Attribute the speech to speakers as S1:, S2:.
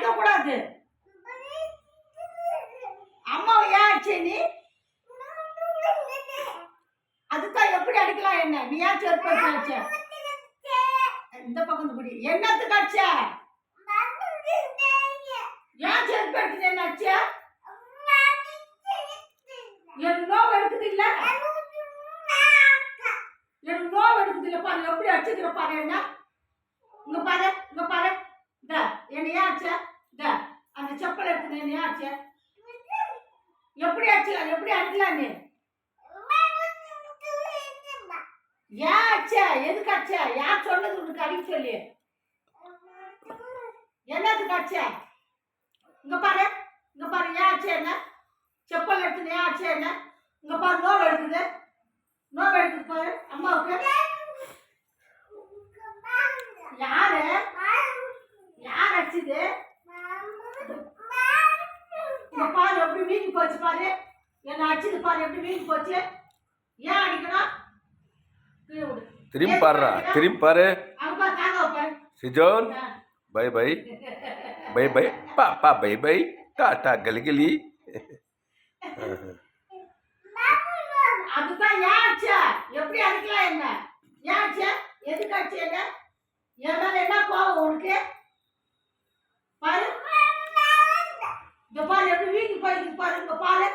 S1: அடிக்க கூடாது. அம்மாவை ஏன் அடிச்சே நீ? அதுதான் எப்படி அடிக்கலாம் என்ன? நீ ஏன் செருப்பு அடிச்ச? இந்த பக்கம் குடி. என்னத்துக்கு அடிச்ச? ஏன் செருப்பு அடிச்சு என்ன அடிச்ச? எனக்கு நோவு எடுக்குது இல்ல? எனக்கு நோவு எடுக்குது இல்ல பாரு, எப்படி அடிச்சுக்கிற பாரு என்ன? இங்க பாரு, இங்க பாரு. என்ன ஏன் அடிச்ச? அந்த செப்பல் எடுத்து என்ன ஏன் அடிச்ச? எப்படி அடிச்சலாம்? எப்படி அடிக்கலாம் நீ? ஏன் அடிச்ச? எதுக்கு அடிச்ச? யார் சொன்னது உனக்கு அடிக்க சொல்லி? என்னத்துக்கு அடிச்ச? இங்க பாரு, இங்க பாரு. ஏன் அடிச்ச என்ன? செப்பல் எடுத்து ஏன் அடிச்ச என்ன? இங்க பாரு, நோவு எடுக்குது. நோவு எடுக்குது பாரு அம்மாவுக்கு. யாரு யார் அடிச்சது? இங்க பாரு எப்படி வீங்கி போச்சு பாரு. என்ன அடிச்சது பாரு எப்படி வீங்கி போச்சு. ஏன் அடிக்கணும்?
S2: திரும்பி பாருடா, திரும்பி பாரு.
S1: அங்க தாங்க பாரு.
S2: சிஜோன் பை பை பை பை பாப்பா பை பை டாடா கலிகலி.
S1: அதுதான் ஏன் அடிச்ச? எப்படி அடிக்கலாம் என்ன? ஏன் அடிச்ச? எதுக்கு அடிச்ச என்ன? என் மேல என்ன கோவம் உனக்கு? பாரு, இந்த பாரு எப்படி வீங்கி போயிருக்கு பாரு. இங்க பாரு.